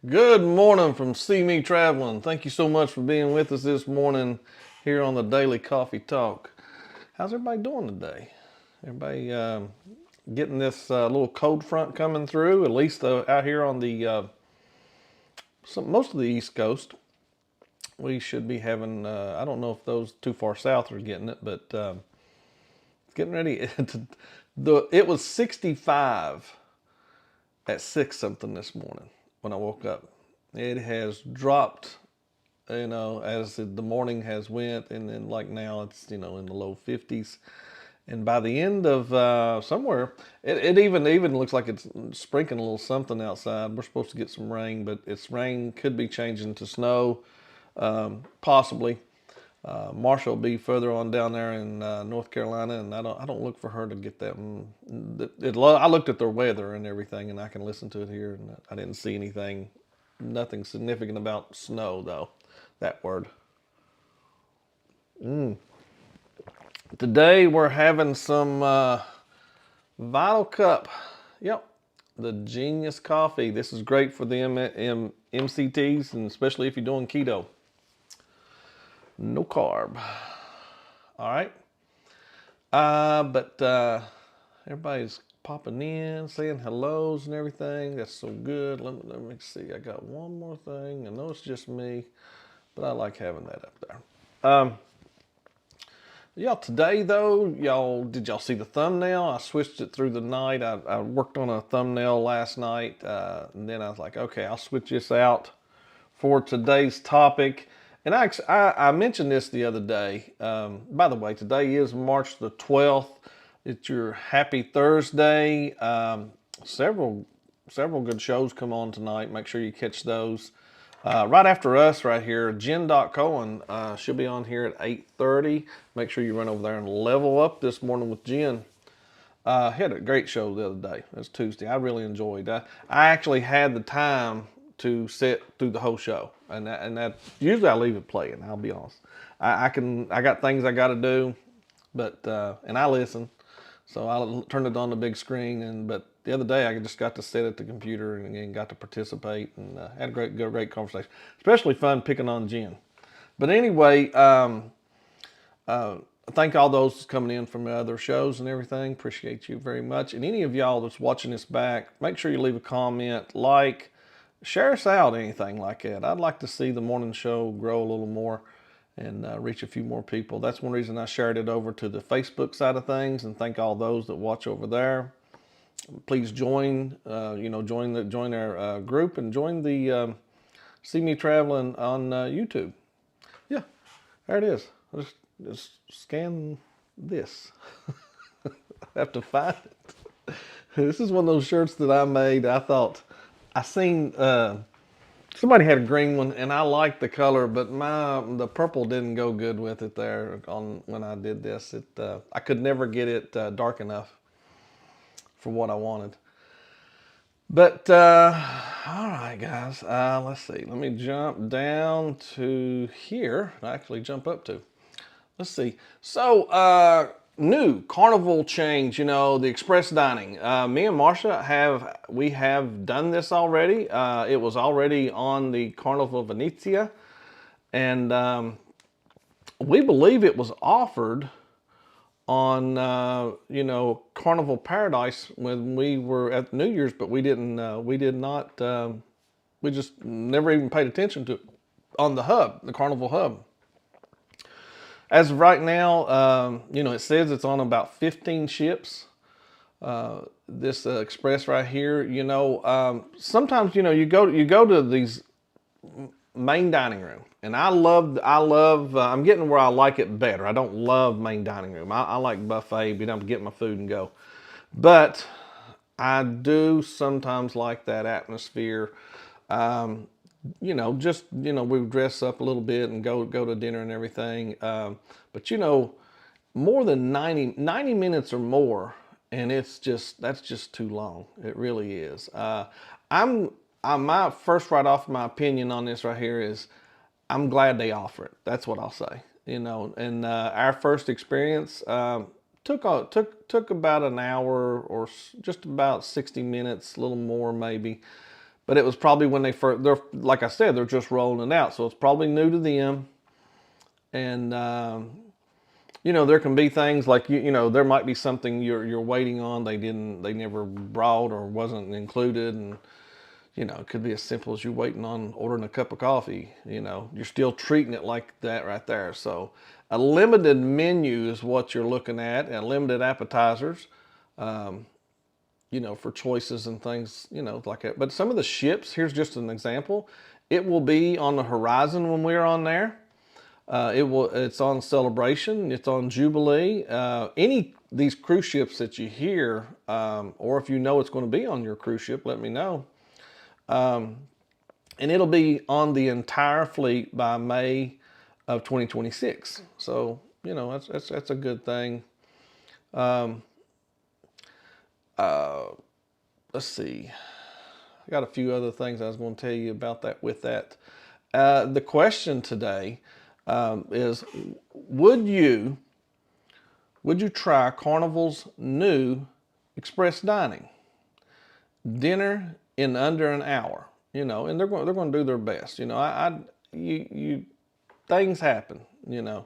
Good morning from CME Traveling. Thank you so much for being with us this morning here on the Daily Coffee Talk. How's everybody doing today? Everybody getting this little cold front coming through, at least out here on the most of the East Coast. We should be having, I don't know if those too far south are getting it, but it's getting ready. It was 65 at 6 something this morning when I woke up. It has dropped, as the morning has went, and then like now it's in the low 50s. And by the end of somewhere, it even looks like it's sprinkling a little something outside. We're supposed to get some rain, but it's rain could be changing to snow, possibly. Marsha will be further on down there in North Carolina, and I don't look for her to get that. I looked at their weather and everything, and I can listen to it here, and I didn't see nothing significant about snow though. That word. Today we're having some Vital Cup. Yep, the Genius Coffee. This is great for the MCTs, and especially if you're doing keto. No carb. All right. But everybody's popping in, saying hellos and everything. That's so good. Let me see. I got one more thing. I know it's just me, but I like having that up there. Y'all, today though, did y'all see the thumbnail? I switched it through the night. I worked on a thumbnail last night, and then I was like, okay, I'll switch this out for today's topic. And I mentioned this the other day. By the way, today is March the 12th. It's your happy Thursday. Several good shows come on tonight. Make sure you catch those. Right after us right here, Jen Cohen, she'll be on here at 8:30. Make sure you run over there and level up this morning with Jen. Had a great show the other day. It was Tuesday. I really enjoyed that. I actually had the time to sit through the whole show, and that usually I leave it playing. I'll be honest. I got things I got to do, but and I listen, so I turned it on the big screen. But the other day I just got to sit at the computer and got to participate, and had a great conversation. Especially fun picking on Jen. But anyway, thank all those coming in from the other shows and everything. Appreciate you very much. And any of y'all that's watching this back, make sure you leave a comment, share us out, anything like that. I'd like to see the morning show grow a little more and reach a few more people. That's one reason I shared it over to the Facebook side of things, and thank all those that watch over there. Please join our group, and join the See Me Traveling on YouTube. Yeah, there it is. Just scan this. I have to find it. This is one of those shirts that I made. I thought I seen somebody had a green one, and I liked the color, but the purple didn't go good with it there on when I did this. I could never get it dark enough for what I wanted. But all right, guys. Let's see. Let me jump down to here. Actually, jump up to. Let's see. So, new Carnival change, the express dining. Me and Marsha have done this already. It was already on the Carnival Venezia, and we believe it was offered on Carnival Paradise when we were at New Year's, but we did not. We just never even paid attention to it on the Carnival hub. As of right now, it says it's on about 15 ships. This express right here, sometimes you go to these main dining room, and I love. I'm getting where I like it better. I don't love main dining room. I like buffet, being able to get my food and go. But I do sometimes like that atmosphere. We dress up a little bit and go to dinner and everything. But more than 90 minutes or more, and that's just too long. It really is. My first right off, my opinion on this right here is, I'm glad they offer it. That's what I'll say. And our first experience took about an hour, or just about 60 minutes, a little more maybe. but it was probably when they're, like I said, they're just rolling it out. So it's probably new to them. And, you know, there can be things like, you know, there might be something you're waiting on. They never brought or wasn't included. And, you know, it could be as simple as you waiting on ordering a cup of coffee. You know, you're still treating it like that right there. So a limited menu is what you're looking at, and limited appetizers, you know, for choices and things, you know, like that. But some of the ships, here's just an example. It will be on the horizon when we're on there. It's on Celebration. It's on Jubilee. Any these cruise ships that you hear, or if you know it's going to be on your cruise ship, let me know. And it'll be on the entire fleet by May of 2026. So, you know, that's a good thing. Let's see. I got a few other things I was going to tell you about that with that. The question today is, would you try Carnival's new express dining? Dinner in under an hour, you know, and they're going to do their best. You know, things happen, you know,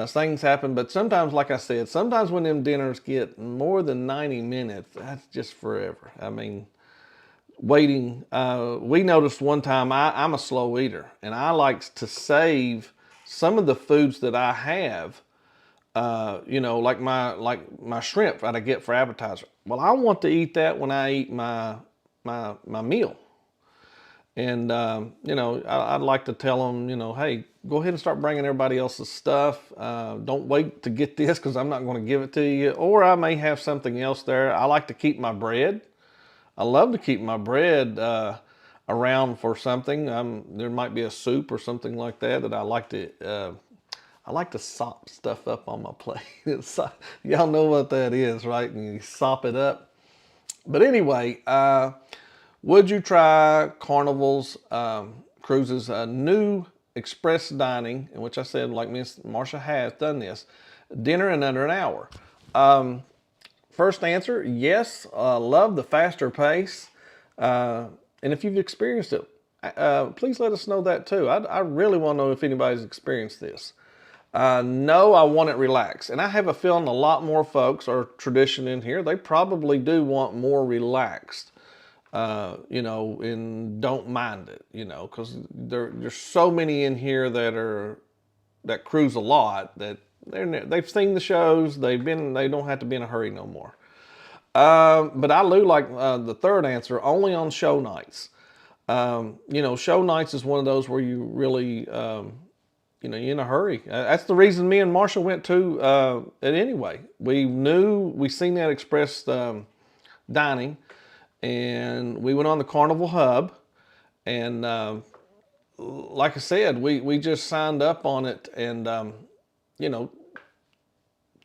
things happen, but sometimes, like I said, sometimes when them dinners get more than 90 minutes, that's just forever. I mean, waiting, we noticed one time, I'm a slow eater, and I like to save some of the foods that I have, you know, like my shrimp that I get for appetizer. Well, I want to eat that when I eat my meal. And, you know, I'd like to tell them, you know, hey, go ahead and start bringing everybody else's stuff. Don't wait to get this because I'm not going to give it to you. Or I may have something else there. I like to keep my bread. I love to keep my bread around for something. There might be a soup or something like that I like to sop stuff up on my plate. Y'all know what that is, right? And you sop it up. But anyway, would you try Carnival's Cruises new express dining, in which I said, like Miss Marsha has done this, dinner in under an hour? First answer, yes. Love the faster pace. And if you've experienced it, please let us know that too. I really want to know if anybody's experienced this. No, I want it relaxed. And I have a feeling a lot more folks are tradition in here. They probably do want more relaxed, you know, and don't mind it, you know, because there's so many in here that cruise a lot that they've seen the shows. They don't have to be in a hurry no more. But I do like the third answer, only on show nights. You know, show nights is one of those where you really, you know, you're in a hurry. That's the reason me and Marsha went to it anyway. We seen that express dining, and we went on the Carnival Hub, and like I said, we just signed up on it, and you know,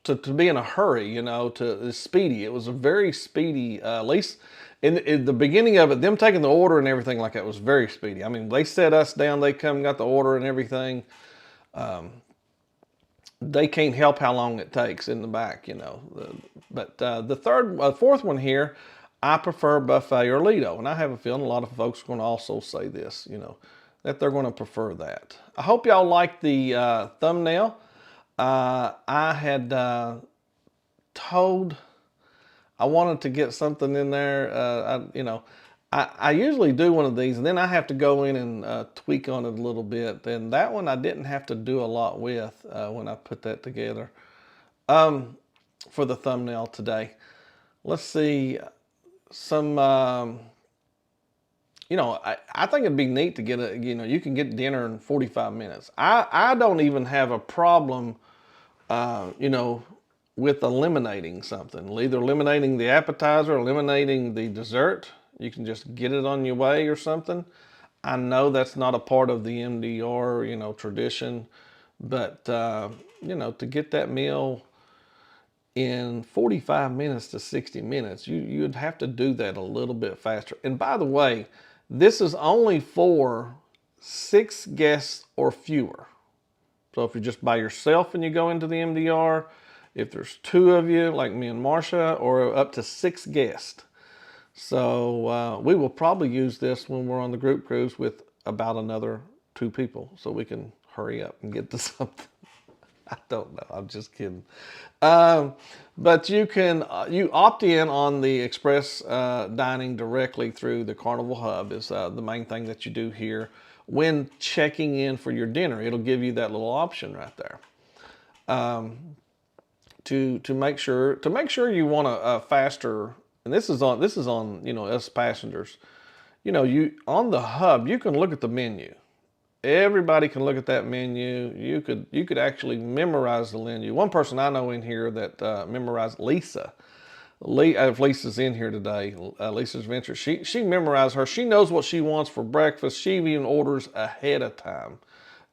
to be in a hurry, you know, to speedy. It was a very speedy, at least in the beginning of it, them taking the order and everything like that was very speedy. I mean, they set us down, they come, got the order and everything. They can't help how long it takes in the back, you know. But the fourth one here, I prefer buffet or Lido. And I have a feeling a lot of folks are going to also say this, you know, that they're going to prefer that. I hope y'all like the thumbnail. I had told I wanted to get something in there. You know, I usually do one of these, and then I have to go in and tweak on it a little bit. And that one I didn't have to do a lot with when I put that together for the thumbnail today. Let's see some. You know, I think it'd be neat to get you know, you can get dinner in 45 minutes. I don't even have a problem, you know, with eliminating something. Either eliminating the appetizer, eliminating the dessert. You can just get it on your way or something. I know that's not a part of the MDR, you know, tradition, but, you know, to get that meal in 45 minutes to 60 minutes, you'd have to do that a little bit faster. And by the way, this is only for 6 guests or fewer. So if you're just by yourself and you go into the MDR, if there's 2 of you, like me and Marsha, or up to 6 guests. So we will probably use this when we're on the group cruise with about another 2 people, so we can hurry up and get to something. I don't know. I'm just kidding. But you opt in on the express dining directly through the Carnival Hub is the main thing that you do here. When checking in for your dinner, it'll give you that little option right there. To make sure you want a faster, and this is on us passengers. You on the hub, you can look at the menu. Everybody can look at that menu. You could actually memorize the menu. One person I know in here that memorized Lisa. If Lisa's in here today, Lisa's Venture. She memorized her. She knows what she wants for breakfast. She even orders ahead of time,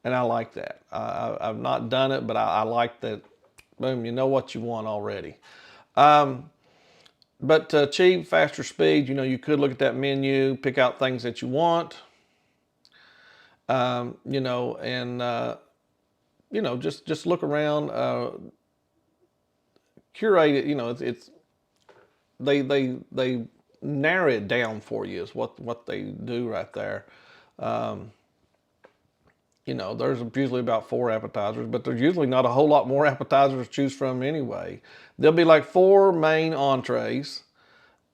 and I like that. I've not done it, but I like that. Boom, you know what you want already. But cheap, faster speed. You could look at that menu, pick out things that you want. And just look around, curate it. It's they narrow it down for you is what they do right there. There's usually about 4 appetizers, but there's usually not a whole lot more appetizers to choose from anyway. There'll be like 4 main entrees,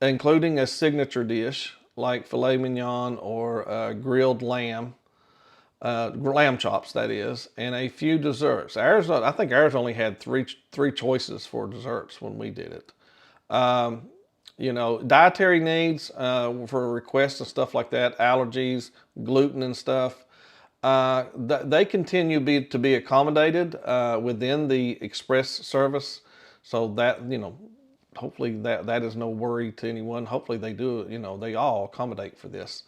including a signature dish like filet mignon or grilled lamb. Lamb chops, that is, and a few desserts. I think ours only had three choices for desserts when we did it. Dietary needs for requests and stuff like that, allergies, gluten and stuff. They continue to be accommodated within the express service, so that hopefully that is no worry to anyone. Hopefully they do. They all accommodate for this.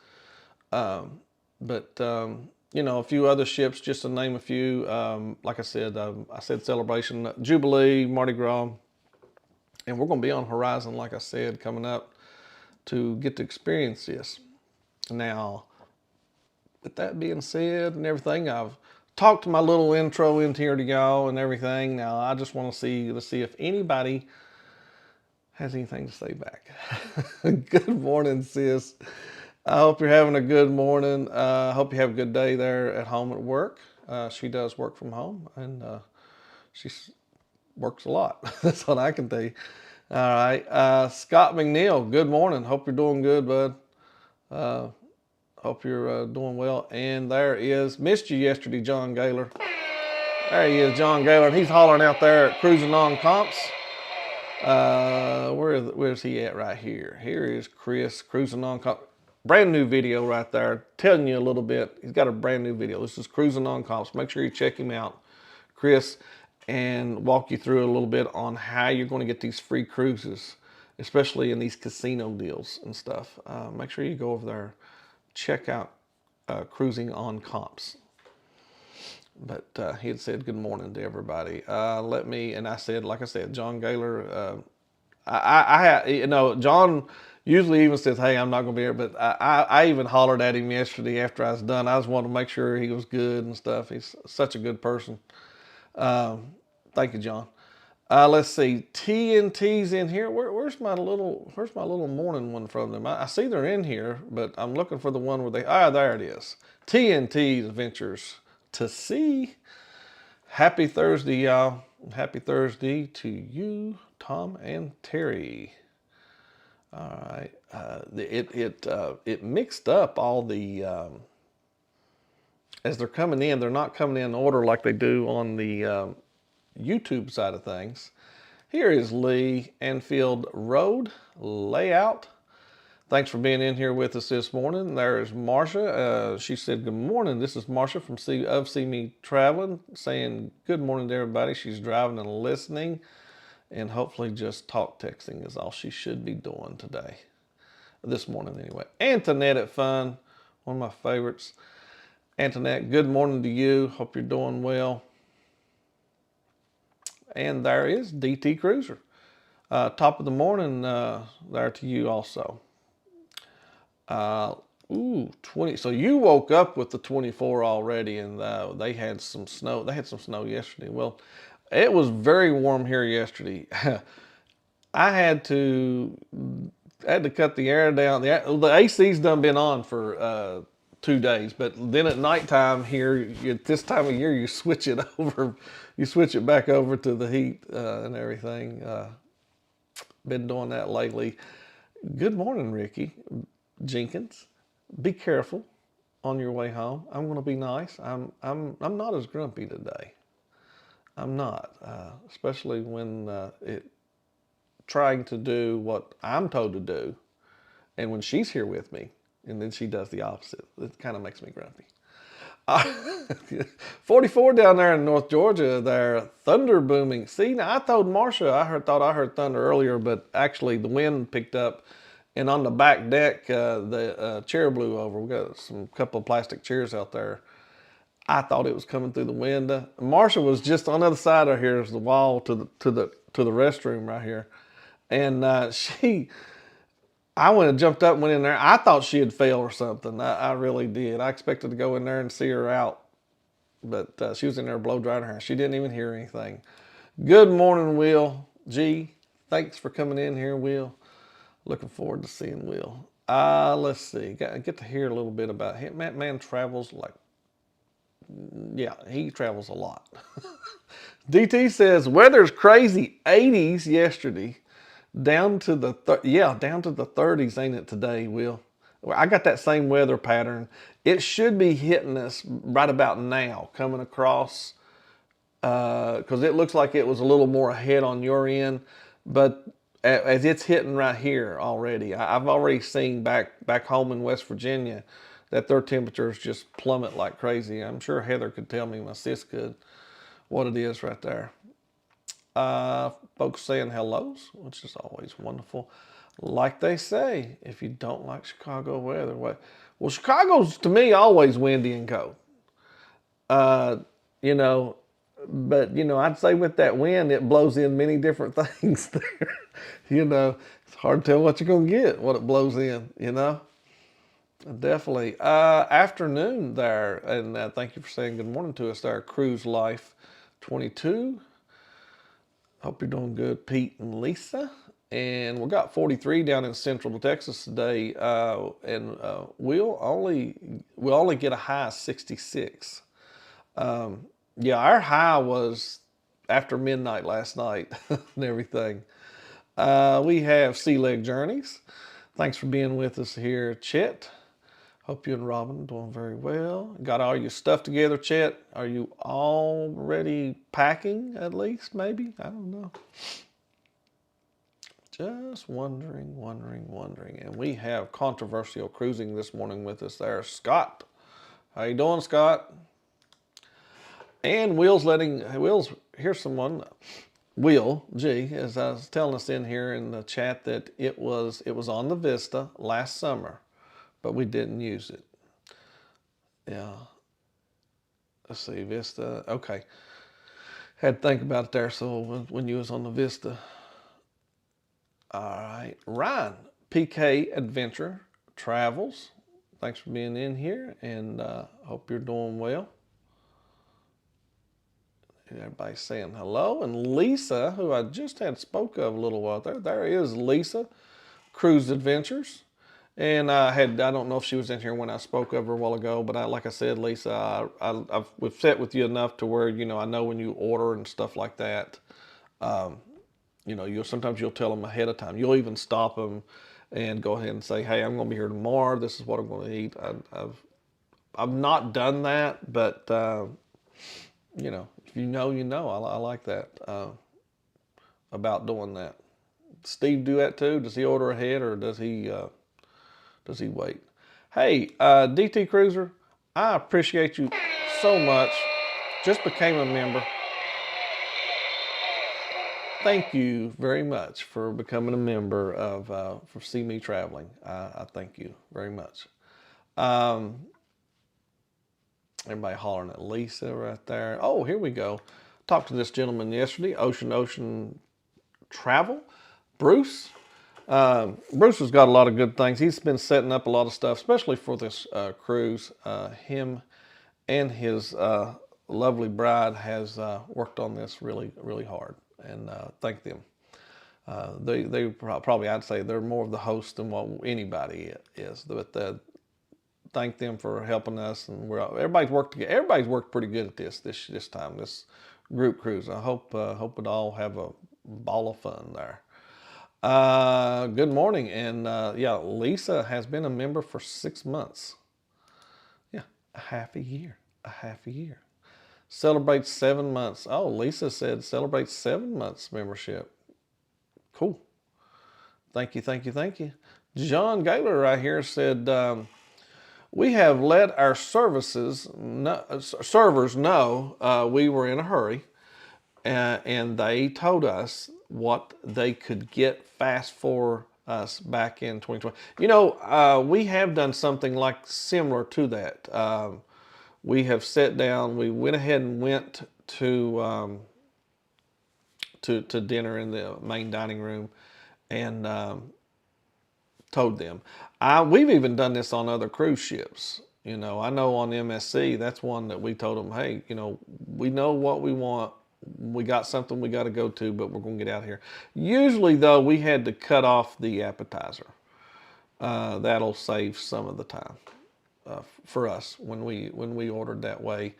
But a few other ships, just to name a few. Like I said Celebration, Jubilee, Mardi Gras, and we're going to be on Horizon, like I said, coming up to get to experience this. Now, with that being said and everything, I've talked my little intro into here to y'all and everything. Now, I just want to see if anybody has anything to say back. Good morning, sis. I hope you're having a good morning. I hope you have a good day there at home at work. She does work from home, and she works a lot. That's what I can tell you. All right. Scott McNeil, good morning. Hope you're doing good, bud. Hope you're doing well. And there is, missed you yesterday, John Gaylor. There he is, John Gaylor, and he's hollering out there at Cruising on Comps. Where's he at right here? Here is Chris, Cruising on Comps. Brand new video right there, telling you a little bit. He's got a brand new video. This is Cruising on Comps. Make sure you check him out, Chris, and walk you through a little bit on how you're going to get these free cruises, especially in these casino deals and stuff. Make sure you go over there, check out Cruising on Comps. But he had said good morning to everybody. I said, like I said, John Gaylor. John usually even says, "Hey, I'm not going to be here," but I even hollered at him yesterday after I was done. I just wanted to make sure he was good and stuff. He's such a good person. Thank you, John. Let's see, TNT's in here. Where's my little morning one from them? I see they're in here, but I'm looking for the one where there it is. TNT's Adventures to Sea. Happy Thursday, y'all. Happy Thursday to you, Tom and Terry. All right. It mixed up all the as they're coming in. They're not coming in order like they do on the YouTube side of things. Here is Lee Anfield Road Layout. Thanks for being in here with us this morning. There's Marsha. She said, good morning. This is Marsha from CME Traveling, saying good morning to everybody. She's driving and listening, and hopefully just talk texting is all she should be doing today. This morning anyway. Antoinette at Fun, one of my favorites. Antoinette, good morning to you. Hope you're doing well. And there is DT Cruiser. Top of the morning there to you also. 20. So you woke up with the 24 already, and they had some snow. They had some snow yesterday. Well, it was very warm here yesterday. I had to had to cut the air down. The AC's done been on for 2 days, but then at nighttime here, at this time of year, you switch it over, you switch it back over to the heat and everything. Been doing that lately. Good morning, Ricky Jenkins. Be careful on your way home. I'm going to be nice. I'm not as grumpy today. I'm not, especially when trying to do what I'm told to do, and when she's here with me, and then she does the opposite. It kind of makes me grumpy. 44 down there in North Georgia, there, thunder booming. See, now I told Marcia thought I heard thunder earlier, but actually the wind picked up, and on the back deck, the chair blew over. We got couple of plastic chairs out there. I thought it was coming through the window. Marcia was just on the other side of here, is the wall to the restroom right here, and I went and jumped up and went in there. I thought she had failed or something. I really did. I expected to go in there and see her out, but she was in there blow drying her hair. She didn't even hear anything. Good morning, Will G. Thanks for coming in here, Will. Looking forward to seeing Will. Let's see. Get to hear a little bit about him. That man travels like, yeah, he travels a lot. DT says, weather's crazy, 80s yesterday. Down to the 30s, ain't it today, Will? I got that same weather pattern. It should be hitting us right about now, coming across, because it looks like it was a little more ahead on your end, but as it's hitting right here already, I've already seen back home in West Virginia that their temperatures just plummet like crazy. I'm sure Heather could tell me, my sis could, what it is right there. Folks saying hellos, which is always wonderful. Like they say, if you don't like Chicago weather, well, Chicago's to me always windy and cold. You know, but I'd say with that wind, it blows in many different things there. It's hard to tell what you're gonna get, what it blows in. Definitely. Afternoon there, and thank you for saying good morning to us there. Cruise Life 22. Hope you're doing good, Pete and Lisa. And we got 43 down in Central Texas today, and we'll only get a high of 66. Yeah, our high was after midnight last night and everything. We have Sea Leg Journeys. Thanks for being with us here, Chet. Hope you and Robin are doing very well. Got all your stuff together, Chet? Are you already packing, at least, maybe? I don't know. Just wondering. And we have Controversial Cruising this morning with us there. Scott. How you doing, Scott? And here's someone. Will G, as I was telling us in here in the chat, that it was on the Vista last summer, but we didn't use it. Yeah. Let's see, Vista. Okay. Had to think about it there. So when you was on the Vista. All right. Ryan, PK Adventure Travels. Thanks for being in here, and hope you're doing well. Everybody's saying hello. And Lisa, who I just had spoke of a little while there. There is Lisa, Cruise Adventures. And I don't know if she was in here when I spoke of her a while ago, but like I said, Lisa, we've set with you enough to where, I know when you order and stuff like that, sometimes you'll tell them ahead of time. You'll even stop them and go ahead and say, hey, I'm going to be here tomorrow. This is what I'm going to eat. I've not done that, but, if you know, you know. I like that about doing that. Steve do that too? Does he order ahead, or does he wait? Hey, DT Cruiser, I appreciate you so much. Just became a member. Thank you very much for becoming a member of for CME Traveling. I thank you very much. Everybody hollering at Lisa right there. Oh, here we go. Talked to this gentleman yesterday, Ocean Travel, Bruce. Bruce has got a lot of good things. He's been setting up a lot of stuff, especially for this cruise. Him and his lovely bride has worked on this really, really hard, and thank them. They probably, I'd say they're more of the host than what anybody is. But thank them for helping us, and everybody's worked together. Everybody's worked pretty good at this time. This group cruise. I hope it all have a ball of fun there. Good morning, and yeah, Lisa has been a member for 6 months. Yeah, a half a year. A half a year. Celebrates 7 months. Oh, Lisa said celebrates 7 months membership. Cool. Thank you, thank you, thank you. John Gaylor right here said, we have let our servers know we were in a hurry, and they told us what they could get fast for us back in 2020. You know, we have done something like similar to that. We have sat down. We went ahead and went to dinner in the main dining room, and told them. We've even done this on other cruise ships. You know, I know on MSC, that's one that we told them, hey, you know, we know what we want. We got something we got to go to, but we're going to get out of here. Usually, though, we had to cut off the appetizer. That'll save some of the time for us when we ordered that way.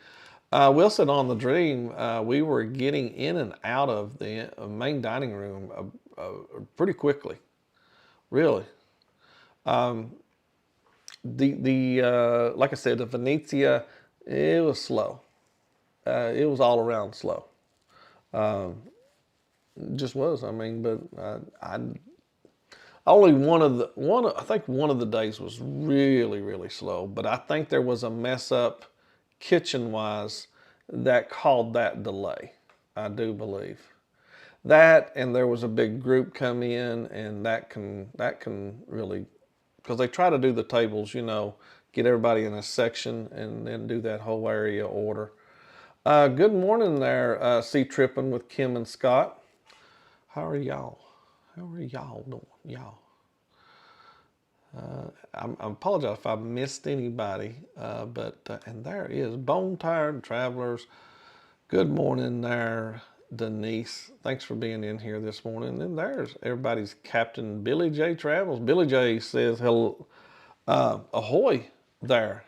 Wilson, on the Dream, we were getting in and out of the main dining room pretty quickly, really. Like I said, the Venezia, it was slow. It was all around slow. It just was. I mean, but I only I think one of the days was really, really slow. But I think there was a mess up kitchen wise that caused that delay. I do believe that, and there was a big group come in, and that can really, because they try to do the tables, you know, get everybody in a section and then do that whole area order. Good morning there, Sea Trippin' with Kim and Scott. How are y'all? How are y'all doing, y'all? I apologize if I missed anybody, and there is Bone Tired Travelers. Good morning there, Denise. Thanks for being in here this morning. And there's everybody's Captain Billy J Travels. Billy J says hello, ahoy there,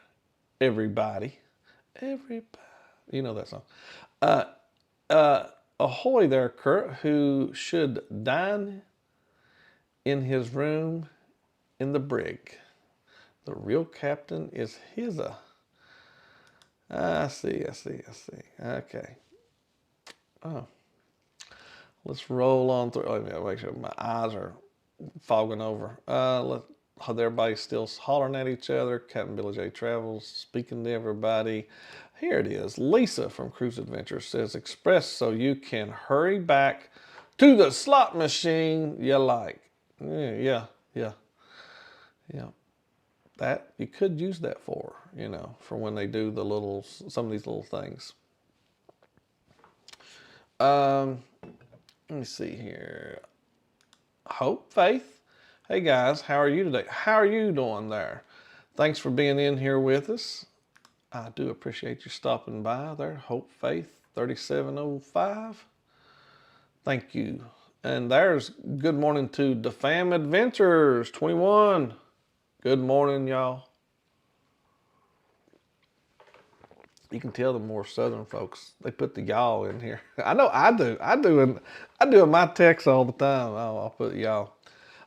everybody. Everybody, you know that song. Ahoy there, Kurt, who should dine in his room in the brig. The real captain is his. I see. Okay. Oh, let's roll on through. Let me make sure my eyes are fogging over. Everybody's still hollering at each other. Captain Billy J Travels speaking to everybody. Here it is. Lisa from Cruise Adventure says, express so you can hurry back to the slot machine you like. Yeah. That you could use that for, you know, for when they do some of these little things. Let me see here. Hope, Faith. Hey guys, how are you today? How are you doing there? Thanks for being in here with us. I do appreciate you stopping by there. Hope, Faith, 3705. Thank you. And there's good morning to DeFam Adventures 21. Good morning, y'all. You can tell the more southern folks, they put the y'all in here. I know I do. I do in my text all the time. I'll put y'all.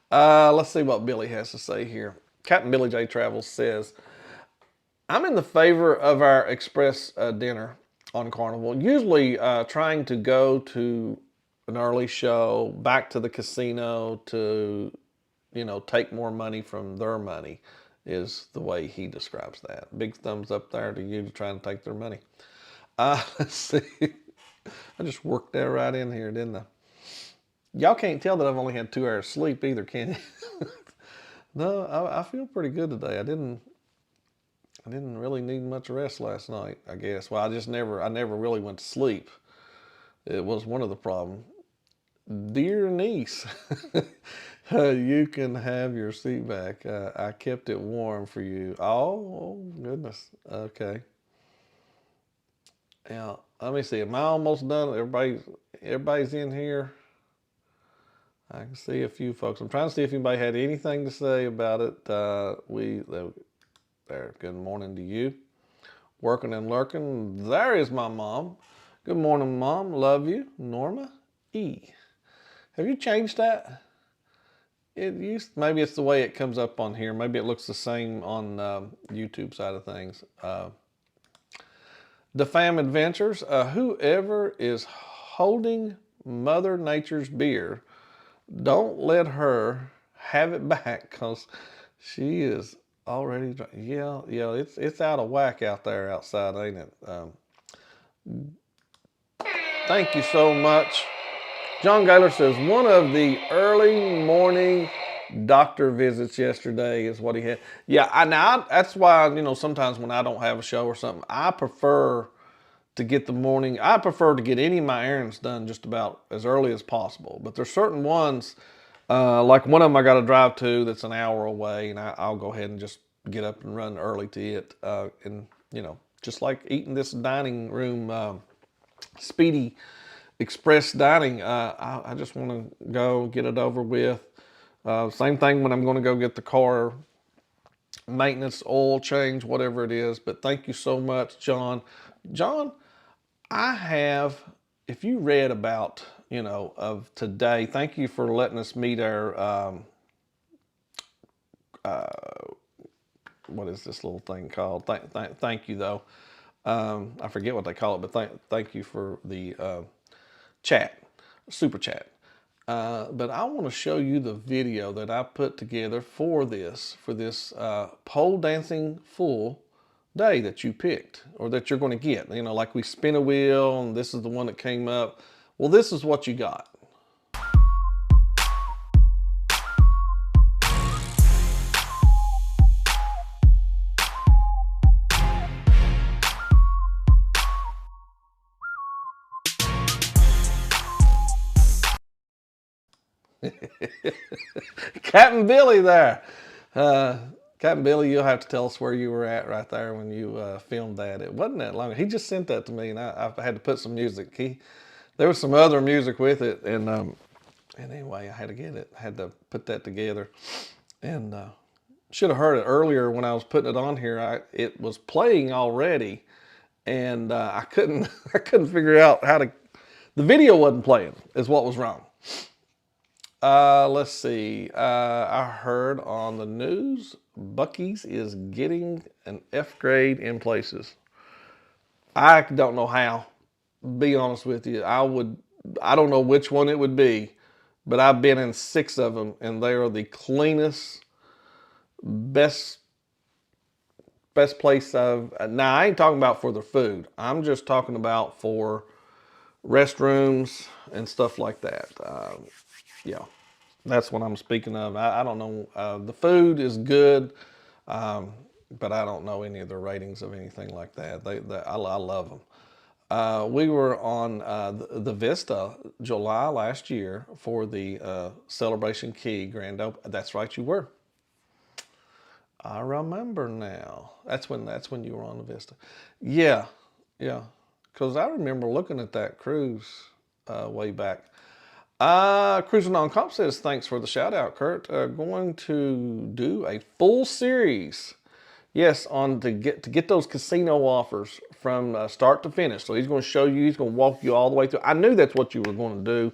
Let's see what Billy has to say here. Captain Billy J Travels says, I'm in the favor of our express dinner on Carnival. Usually trying to go to an early show, back to the casino to, you know, take more money from their money is the way he describes that. Big thumbs up there to you to try and take their money. Let's see. I just worked that right in here, didn't I? Y'all can't tell that I've only had 2 hours sleep either, can you? No, I feel pretty good today. I didn't really need much rest last night, I guess. Well, I never really went to sleep. It was one of the problems. Dear niece, you can have your seat back. I kept it warm for you. Oh, goodness. Okay. Now, let me see. Am I almost done? Everybody's in here. I can see a few folks. I'm trying to see if anybody had anything to say about it. There. Good morning to you. Working and lurking. There is my mom. Good morning, Mom. Love you. Norma E. Have you changed that? It used, maybe it's the way it comes up on here. Maybe it looks the same on YouTube side of things. The Fam Adventures. Whoever is holding Mother Nature's beer, don't let her have it back, because she is already. Yeah, it's out of whack out there outside, ain't it? Thank you so much. John Gaylor says one of the early morning doctor visits yesterday is what he had. Yeah, that's why, sometimes when I don't have a show or something, I prefer to get any of my errands done just about as early as possible. But there's certain ones, like one of them I got to drive to that's an hour away, and I'll go ahead and just get up and run early to it. And, just like eating this dining room, speedy express dining, I just want to go get it over with. Same thing when I'm going to go get the car maintenance, oil change, whatever it is. But thank you so much, John. John, if you read about, of today, thank you for letting us meet our, what is this little thing called? Thank you, though. I forget what they call it, but thank you for the chat, super chat. But I want to show you the video that I put together for this pole dancing full day that you picked, or that you're going to get. Like we spin a wheel, and this is the one that came up. Well, this is what you got. Captain Billy there. Captain Billy, you'll have to tell us where you were at right there when you filmed that. It wasn't that long. He just sent that to me, and I had to put some music. There was some other music with it, and anyway, I had to get it. I had to put that together, and should have heard it earlier when I was putting it on here. It was playing already, and I couldn't figure out how to. The video wasn't playing, is what was wrong. Let's see. I heard on the news Buc-ee's is getting an F grade in places. I don't know how. Be honest with you. I don't know which one it would be, but I've been in 6 of them, and they are the cleanest, best place now I ain't talking about for the food. I'm just talking about for restrooms and stuff like that. Yeah, that's what I'm speaking of. I don't know. The food is good, but I don't know any of the ratings of anything like that. I love them. We were on the Vista July last year for the Celebration Key Grand Open. That's right, you were. I remember now. That's when you were on the Vista. Yeah. Because I remember looking at that cruise way back. Cruising on Comp says, thanks for the shout out, Kurt. Going to do a full series. Yes, to get those casino offers from start to finish. So he's going to show you, he's going to walk you all the way through. I knew that's what you were going to do.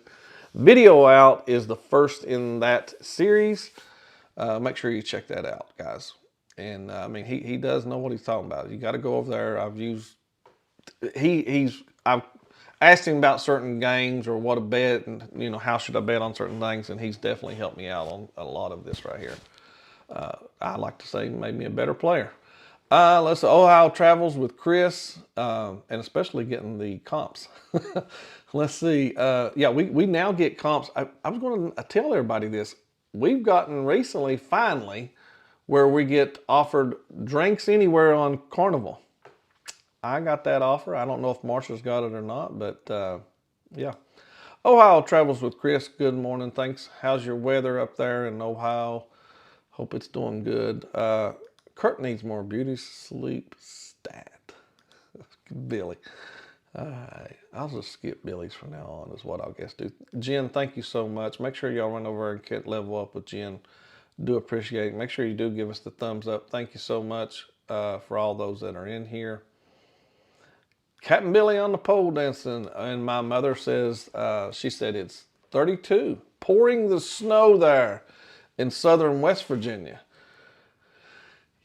Video Out is the first in that series. Make sure you check that out, guys. And I mean, he does know what he's talking about. You got to go over there. I've asked him about certain games or what to bet, and how should I bet on certain things, and he's definitely helped me out on a lot of this right here. I like to say made me a better player. Let's say Ohio Travels with Chris, and especially getting the comps. Let's see. Yeah, we now get comps. I was going to tell everybody this. We've gotten recently, finally, where we get offered drinks anywhere on Carnival. I got that offer. I don't know if Marsha's got it or not, but yeah. Ohio Travels with Chris. Good morning. Thanks. How's your weather up there in Ohio? Hope it's doing good. Kurt needs more beauty sleep stat. Billy. I'll just skip Billy's from now on is what I'll guess do. Jen, thank you so much. Make sure y'all run over and get level up with Jen. Do appreciate it. Make sure you do give us the thumbs up. Thank you so much for all those that are in here. Captain Billy on the pole dancing. And my mother says, she said it's 32. Pouring the snow there in southern West Virginia.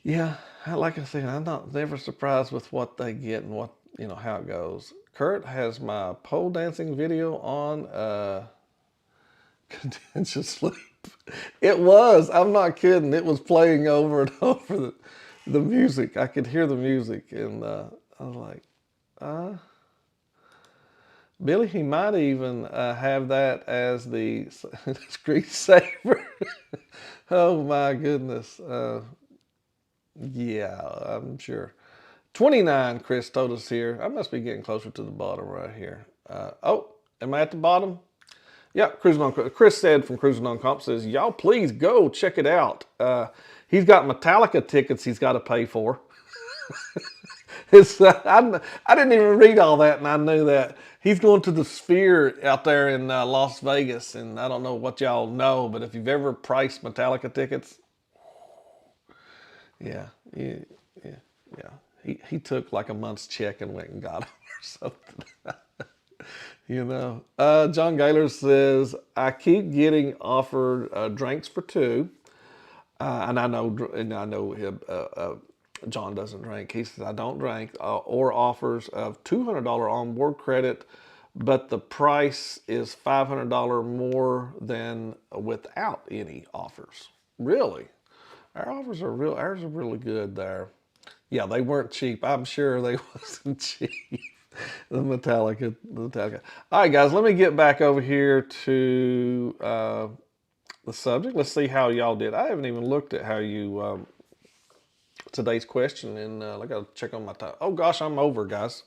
Yeah, like I said, I'm never surprised with what they get and what, you know, how it goes. Kurt has my pole dancing video on continuous sleep. It was, I'm not kidding. It was playing over and over the music. I could hear the music, and I was like, Billy, he might even have that as the screensaver. Oh my goodness. Yeah, I'm sure. 29, Chris told us here. I must be getting closer to the bottom right here. Oh, am I at the bottom? Yeah, Cruising on. Chris said from Cruising on Comp says, y'all please go check it out. He's got Metallica tickets he's got to pay for. I didn't even read all that, and I knew that. He's going to the Sphere out there in Las Vegas, and I don't know what y'all know, but if you've ever priced Metallica tickets, yeah. He took like a month's check and went and got them or something. You know. John Gaylor says, I keep getting offered drinks for two. And I know him, John doesn't drink. He says, I don't drink. Or offers of $200 on board credit, but the price is $500 more than without any offers. Really? Ours are really good there. Yeah, they weren't cheap. I'm sure they wasn't cheap. The Metallica. All right, guys, let me get back over here to the subject. Let's see how y'all did. I haven't even looked at how you, today's question, and I gotta check on my time. Oh gosh, I'm over, guys.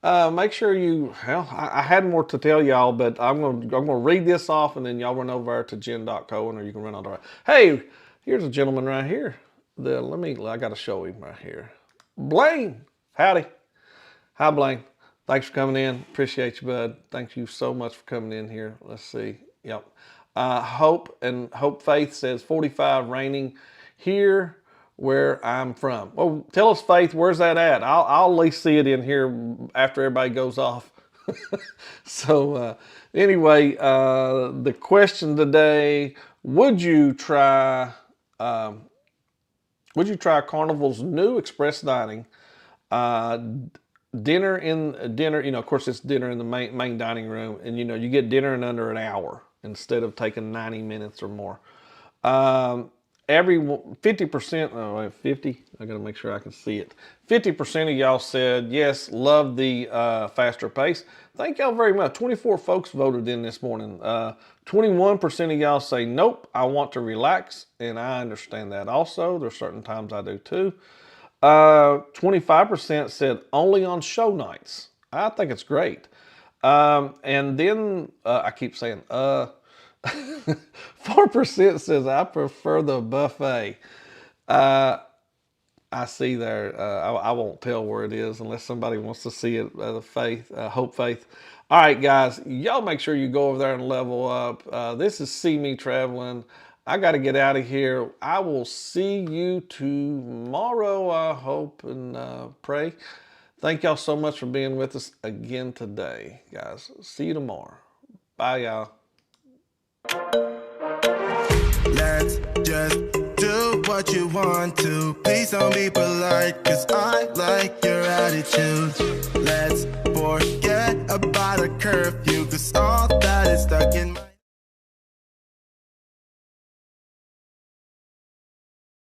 Make sure you, well, I had more to tell y'all, but I'm gonna read this off, and then y'all run over to jen.cohen, or you can run on the right. Hey, here's a gentleman right here. I gotta show him right here. Blaine, howdy. Hi, Blaine. Thanks for coming in. Appreciate you, bud. Thank you so much for coming in here. Let's see. Yep. Hope Faith says 45 raining here where I'm from. Well, tell us, Faith, where's that at? I'll at least see it in here after everybody goes off. So anyway, the question today: would you try Carnival's new express dining? Dinner, you know, of course it's dinner in the main dining room, and you know, you get dinner in under an hour instead of taking 90 minutes or more. Every 50%, 50, I gotta make sure I can see it. 50% of y'all said yes, love the faster pace. Thank y'all very much. 24 folks voted in this morning. 21% of y'all say nope, I want to relax, and I understand that also. There's certain times I do too. 25% said only on show nights. I think it's great. And then I keep saying 4% says I prefer the buffet. I see there. I won't tell where it is unless somebody wants to see it. Hope Faith. All right, guys, y'all make sure you go over there and level up. This is CME Traveling. I got to get out of here. I will see you tomorrow, I hope and pray. Thank y'all so much for being with us again today, guys. See you tomorrow. Bye, y'all. Let's just do what you want to. Please don't be polite, cause I like your attitude. Let's forget about a curfew, cause all that is stuck in my